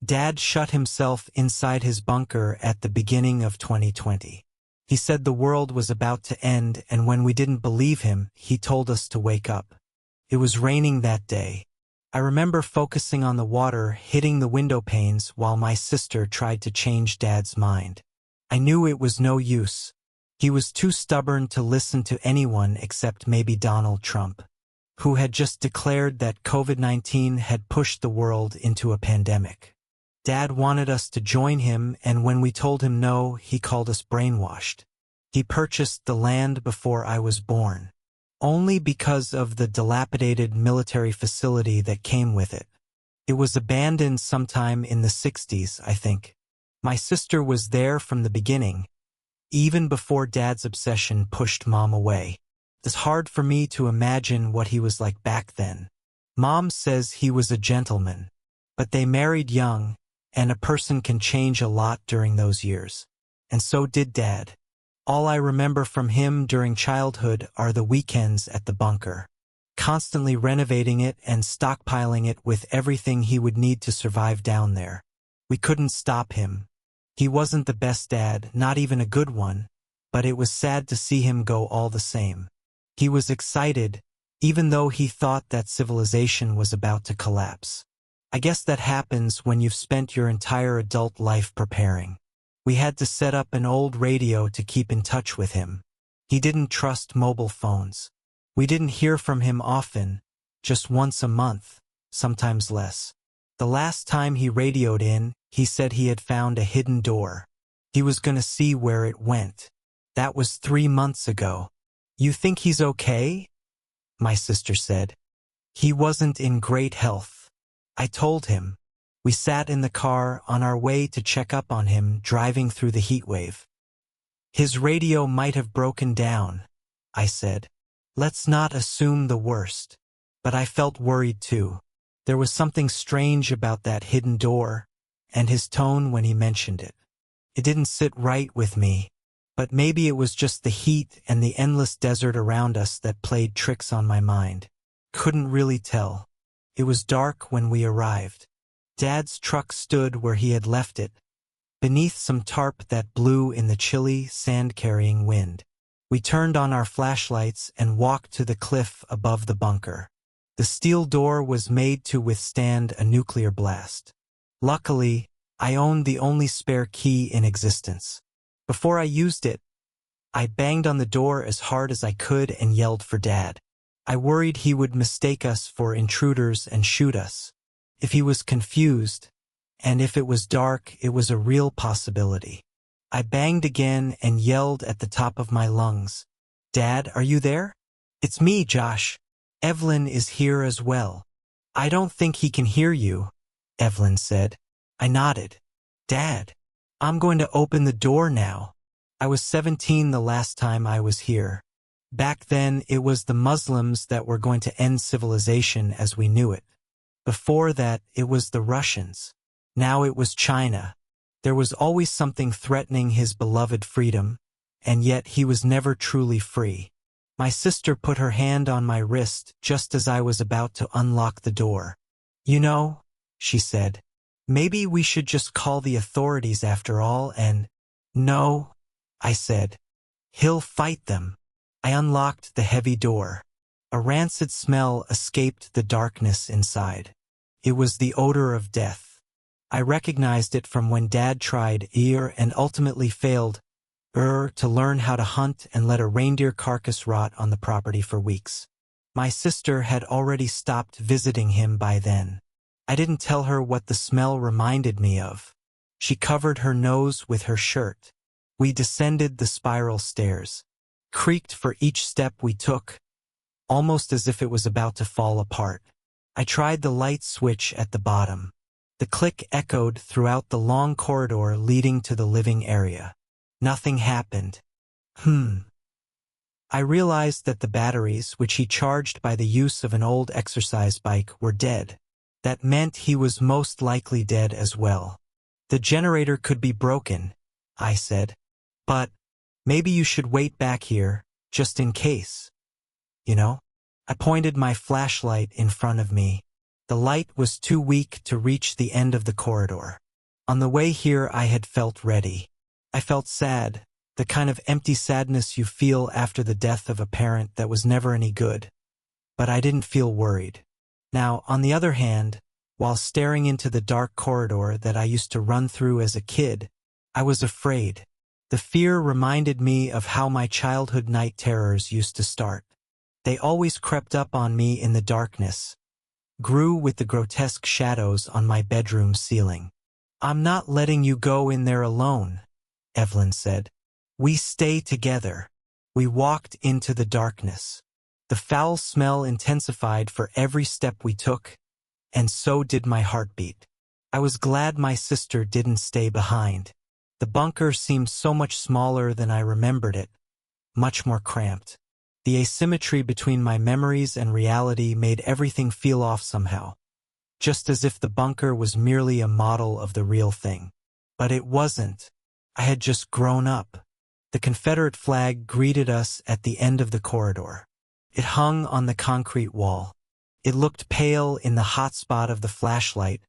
Dad shut himself inside his bunker at the beginning of 2020. He said the world was about to end, and when we didn't believe him, he told us to wake up. It was raining that day. I remember focusing on the water hitting the window panes while my sister tried to change Dad's mind. I knew it was no use. He was too stubborn to listen to anyone except maybe Donald Trump, who had just declared that COVID-19 had pushed the world into a pandemic. Dad wanted us to join him, and when we told him no, he called us brainwashed. He purchased the land before I was born, only because of the dilapidated military facility that came with it. It was abandoned sometime in the 60s, I think. My sister was there from the beginning, even before Dad's obsession pushed Mom away. It's hard for me to imagine what he was like back then. Mom says he was a gentleman, but they married young, and a person can change a lot during those years. And so did Dad. All I remember from him during childhood are the weekends at the bunker, constantly renovating it and stockpiling it with everything he would need to survive down there. We couldn't stop him. He wasn't the best dad, not even a good one, but it was sad to see him go all the same. He was excited, even though he thought that civilization was about to collapse. I guess that happens when you've spent your entire adult life preparing. We had to set up an old radio to keep in touch with him. He didn't trust mobile phones. We didn't hear from him often, just once a month, sometimes less. The last time he radioed in, he said he had found a hidden door. He was gonna see where it went. That was 3 months ago. You think he's okay? My sister said. He wasn't in great health. I told him. We sat in the car on our way to check up on him, driving through the heat wave. His radio might have broken down, I said. Let's not assume the worst. But I felt worried too. There was something strange about that hidden door, and his tone when he mentioned it. It didn't sit right with me, but maybe it was just the heat and the endless desert around us that played tricks on my mind. Couldn't really tell. It was dark when we arrived. Dad's truck stood where he had left it, beneath some tarp that blew in the chilly, sand-carrying wind. We turned on our flashlights and walked to the cliff above the bunker. The steel door was made to withstand a nuclear blast. Luckily, I owned the only spare key in existence. Before I used it, I banged on the door as hard as I could and yelled for Dad. I worried he would mistake us for intruders and shoot us. If he was confused, and if it was dark, it was a real possibility. I banged again and yelled at the top of my lungs. Dad, are you there? It's me, Josh. Eveline is here as well. I don't think he can hear you, Eveline said. I nodded. Dad, I'm going to open the door now. I was 17 the last time I was here. Back then, it was the Muslims that were going to end civilization as we knew it. Before that, it was the Russians. Now it was China. There was always something threatening his beloved freedom, and yet he was never truly free. My sister put her hand on my wrist just as I was about to unlock the door. You know, she said, maybe we should just call the authorities after all and… No, I said. He'll fight them. I unlocked the heavy door. A rancid smell escaped the darkness inside. It was the odor of death. I recognized it from when Dad tried and ultimately failed to learn how to hunt and let a reindeer carcass rot on the property for weeks. My sister had already stopped visiting him by then. I didn't tell her what the smell reminded me of. She covered her nose with her shirt. We descended the spiral stairs, creaked for each step we took, almost as if it was about to fall apart. I tried the light switch at the bottom. The click echoed throughout the long corridor leading to the living area. Nothing happened. I realized that the batteries, which he charged by the use of an old exercise bike, were dead. That meant he was most likely dead as well. The generator could be broken, I said. But maybe you should wait back here, just in case. You know? I pointed my flashlight in front of me. The light was too weak to reach the end of the corridor. On the way here I had felt ready. I felt sad, the kind of empty sadness you feel after the death of a parent that was never any good. But I didn't feel worried. Now, on the other hand, while staring into the dark corridor that I used to run through as a kid, I was afraid. The fear reminded me of how my childhood night terrors used to start. They always crept up on me in the darkness, grew with the grotesque shadows on my bedroom ceiling. "I'm not letting you go in there alone," Eveline said. "We stay together." We walked into the darkness. The foul smell intensified for every step we took, and so did my heartbeat. I was glad my sister didn't stay behind. The bunker seemed so much smaller than I remembered it, much more cramped. The asymmetry between my memories and reality made everything feel off somehow, just as if the bunker was merely a model of the real thing. But it wasn't. I had just grown up. The Confederate flag greeted us at the end of the corridor. It hung on the concrete wall. It looked pale in the hot spot of the flashlight,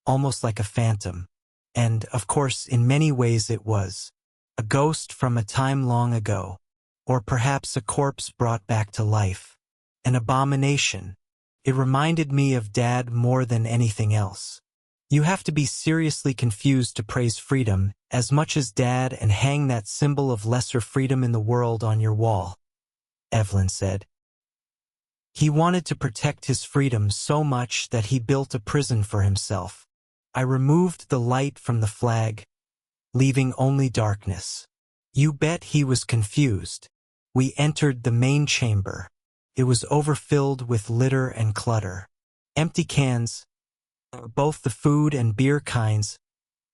almost like a phantom. And, of course, in many ways it was. A ghost from a time long ago. Or perhaps a corpse brought back to life. An abomination. It reminded me of Dad more than anything else. You have to be seriously confused to praise freedom as much as Dad and hang that symbol of lesser freedom in the world on your wall, Eveline said. He wanted to protect his freedom so much that he built a prison for himself. I removed the light from the flag, leaving only darkness. You bet he was confused. We entered the main chamber. It was overfilled with litter and clutter. Empty cans, both the food and beer kinds,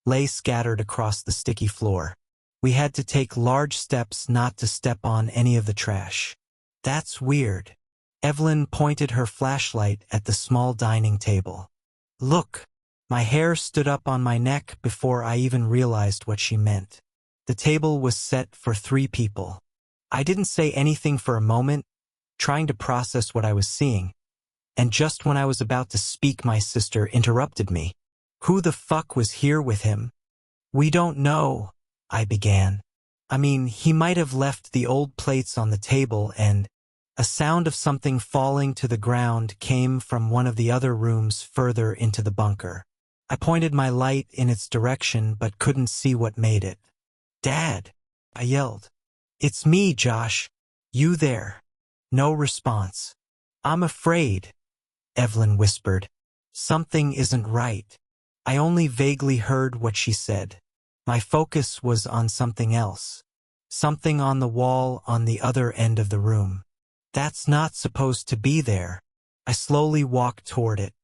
lay scattered across the sticky floor. We had to take large steps not to step on any of the trash. "That's weird." Eveline pointed her flashlight at the small dining table. "Look." My hair stood up on my neck before I even realized what she meant. The table was set for 3 people. I didn't say anything for a moment, trying to process what I was seeing, and just when I was about to speak, my sister interrupted me. "Who the fuck was here with him?" "We don't know," I began. "I mean, he might have left the old plates on the table and—" A sound of something falling to the ground came from one of the other rooms further into the bunker. I pointed my light in its direction but couldn't see what made it. "Dad!" I yelled. "It's me, Josh. You there?" No response. "I'm afraid," Eveline whispered. "Something isn't right." I only vaguely heard what she said. My focus was on something else. Something on the wall on the other end of the room. "That's not supposed to be there." I slowly walked toward it.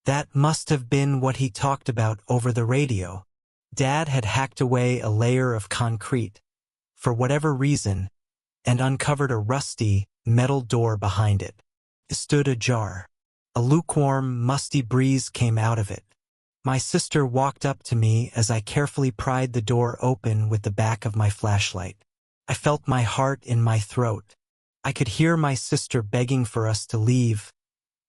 That must have been what he talked about over the radio. Dad had hacked away a layer of concrete, for whatever reason, and uncovered a rusty, metal door behind it. It stood ajar. A lukewarm, musty breeze came out of it. My sister walked up to me as I carefully pried the door open with the back of my flashlight. I felt my heart in my throat. I could hear my sister begging for us to leave,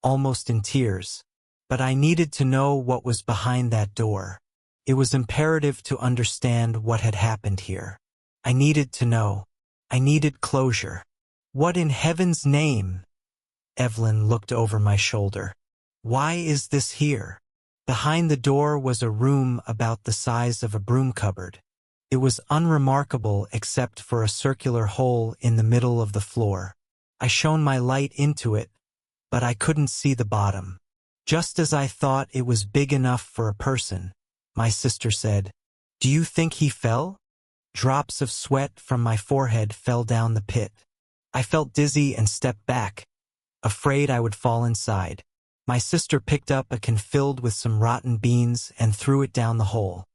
almost in tears. But I needed to know what was behind that door. It was imperative to understand what had happened here. I needed to know. I needed closure. "What in heaven's name?" Eveline looked over my shoulder. "Why is this here?" Behind the door was a room about the size of a broom cupboard. It was unremarkable except for a circular hole in the middle of the floor. I shone my light into it, but I couldn't see the bottom. "Just as I thought it was big enough for a person," my sister said. "Do you think he fell?" Drops of sweat from my forehead fell down the pit. I felt dizzy and stepped back, afraid I would fall inside. My sister picked up a can filled with some rotten beans and threw it down the hole.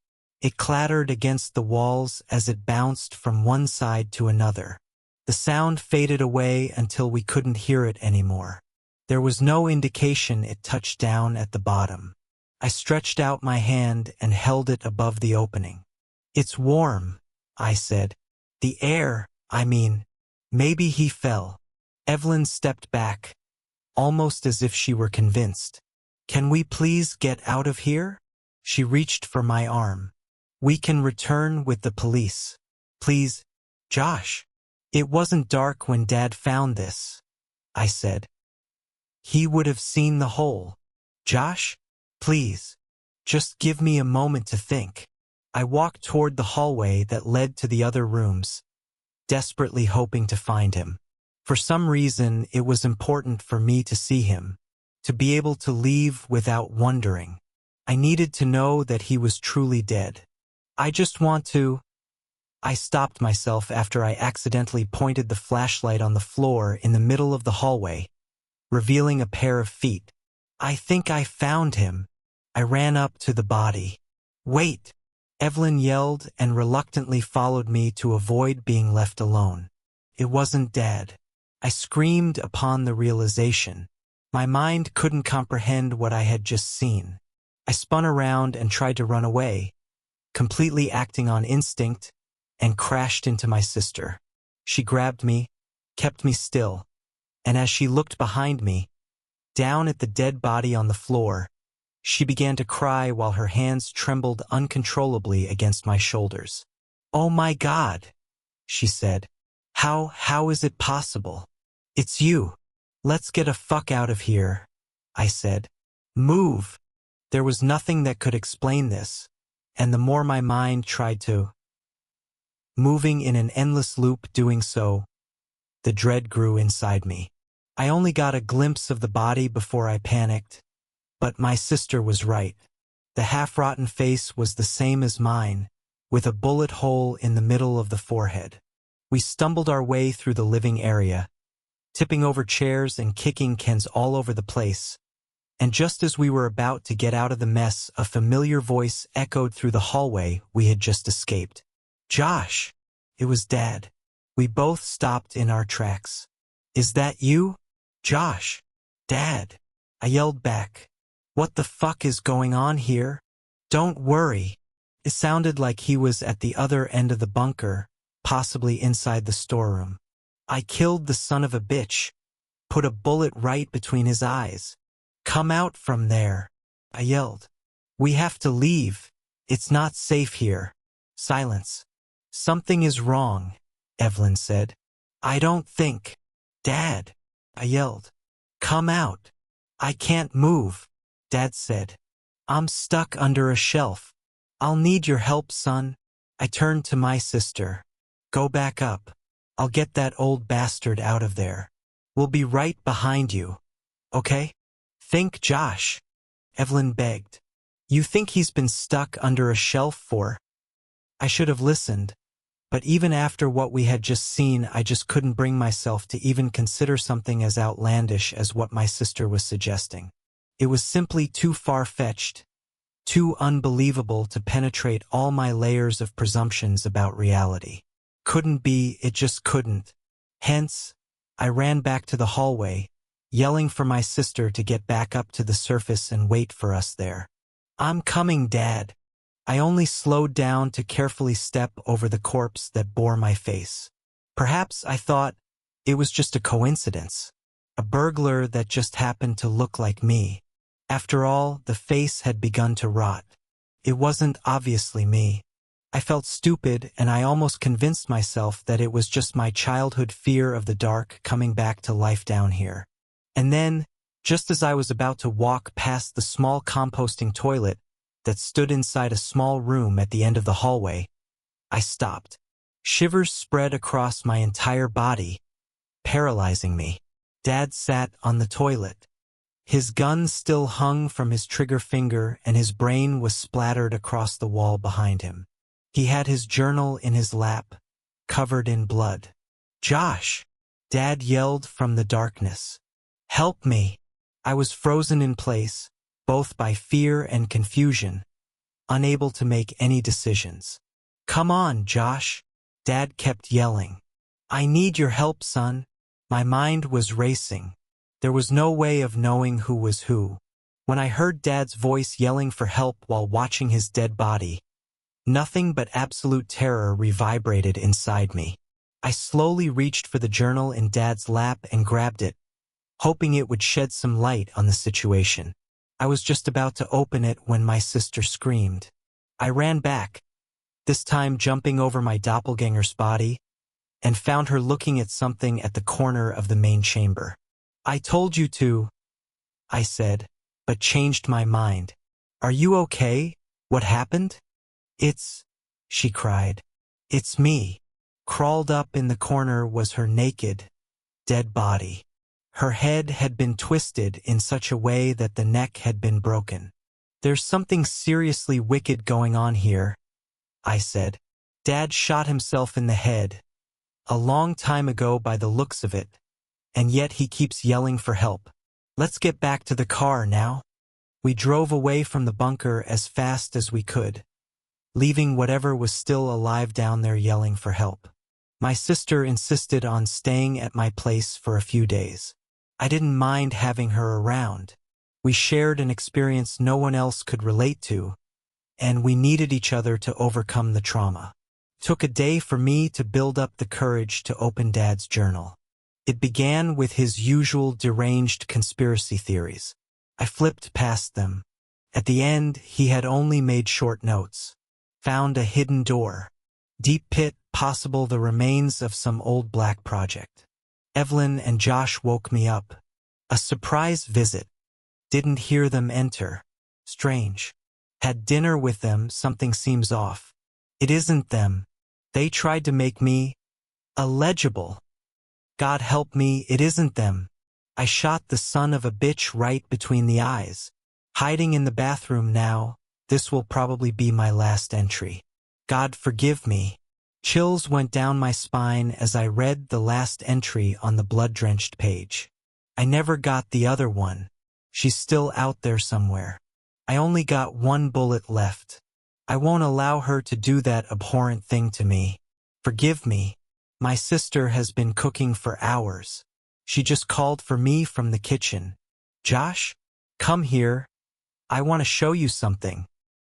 It clattered against the walls as it bounced from one side to another. The sound faded away until we couldn't hear it anymore. There was no indication it touched down at the bottom. I stretched out my hand and held it above the opening. "It's warm," I said. "The air, I mean, maybe he fell." Eveline stepped back, almost as if she were convinced. Can we please get out of here? She reached for my arm. We can return with the police. Please, Josh. It wasn't dark when Dad found this, I said. He would have seen the hole. Josh, please, just give me a moment to think. I walked toward the hallway that led to the other rooms, desperately hoping to find him. For some reason, it was important for me to see him, to be able to leave without wondering. I needed to know that he was truly dead. I just want to... I stopped myself after I accidentally pointed the flashlight on the floor in the middle of the hallway, revealing a pair of feet. I think I found him. I ran up to the body. Wait! Eveline yelled and reluctantly followed me to avoid being left alone. It wasn't Dad. I screamed upon the realization. My mind couldn't comprehend what I had just seen. I spun around and tried to run away, completely acting on instinct, and crashed into my sister. She grabbed me, kept me still, and as she looked behind me, down at the dead body on the floor, she began to cry while her hands trembled uncontrollably against my shoulders. "Oh my God," she said. How is it possible? It's you. Let's get a fuck out of here," I said. Move. There was nothing that could explain this, and the more my mind tried to, moving in an endless loop doing so, the dread grew inside me. I only got a glimpse of the body before I panicked, but my sister was right. The half-rotten face was the same as mine, with a bullet hole in the middle of the forehead. We stumbled our way through the living area, tipping over chairs and kicking cans all over the place. And just as we were about to get out of the mess, a familiar voice echoed through the hallway we had just escaped. "Josh!" It was Dad. We both stopped in our tracks. "Is that you? Josh? Dad?" I yelled back. "What the fuck is going on here?" "Don't worry." It sounded like he was at the other end of the bunker, possibly inside the storeroom. "I killed the son of a bitch. Put a bullet right between his eyes. Come out from there," I yelled. "We have to leave. It's not safe here." Silence. "Something is wrong," Eveline said. "I don't think." "Dad," I yelled. "Come out." "I can't move," Dad said. "I'm stuck under a shelf. I'll need your help, son." I turned to my sister. "Go back up. I'll get that old bastard out of there. We'll be right behind you. Okay?" "Think, Josh," Eveline begged. "You think he's been stuck under a shelf for—" I should have listened, but even after what we had just seen, I just couldn't bring myself to even consider something as outlandish as what my sister was suggesting. It was simply too far-fetched, too unbelievable to penetrate all my layers of presumptions about reality. Couldn't be, it just couldn't. Hence, I ran back to the hallway, yelling for my sister to get back up to the surface and wait for us there. "I'm coming, Dad." I only slowed down to carefully step over the corpse that bore my face. Perhaps, I thought, it was just a coincidence. A burglar that just happened to look like me. After all, the face had begun to rot. It wasn't obviously me. I felt stupid, and I almost convinced myself that it was just my childhood fear of the dark coming back to life down here. And then, just as I was about to walk past the small composting toilet that stood inside a small room at the end of the hallway, I stopped. Shivers spread across my entire body, paralyzing me. Dad sat on the toilet. His gun still hung from his trigger finger, and his brain was splattered across the wall behind him. He had his journal in his lap, covered in blood. "Josh!" Dad yelled from the darkness. "Help me!" I was frozen in place, both by fear and confusion, unable to make any decisions. "Come on, Josh!" Dad kept yelling. "I need your help, son." My mind was racing. There was no way of knowing who was who. When I heard Dad's voice yelling for help while watching his dead body, nothing but absolute terror reverberated inside me. I slowly reached for the journal in Dad's lap and grabbed it, hoping it would shed some light on the situation. I was just about to open it when my sister screamed. I ran back, this time jumping over my doppelganger's body, and found her looking at something at the corner of the main chamber. "I told you to," I said, but changed my mind. "Are you okay? What happened?" "It's," she cried. "It's me." Crawled up in the corner was her naked, dead body. Her head had been twisted in such a way that the neck had been broken. "There's something seriously wicked going on here," I said. "Dad shot himself in the head a long time ago by the looks of it, and yet he keeps yelling for help. Let's get back to the car now." We drove away from the bunker as fast as we could, leaving whatever was still alive down there yelling for help. My sister insisted on staying at my place for a few days. I didn't mind having her around. We shared an experience no one else could relate to, and we needed each other to overcome the trauma. It took a day for me to build up the courage to open Dad's journal. It began with his usual deranged conspiracy theories. I flipped past them. At the end, he had only made short notes. Found a hidden door. Deep pit, possible the remains of some old black project. Eveline and Josh woke me up. A surprise visit. Didn't hear them enter. Strange. Had dinner with them, something seems off. It isn't them. They tried to make me illegible. God help me, it isn't them. I shot the son of a bitch right between the eyes. Hiding in the bathroom now, this will probably be my last entry. God forgive me. Chills went down my spine as I read the last entry on the blood-drenched page. I never got the other one. She's still out there somewhere. I only got one bullet left. I won't allow her to do that abhorrent thing to me. Forgive me. My sister has been cooking for hours. She just called for me from the kitchen. "Josh, come here. I want to show you something."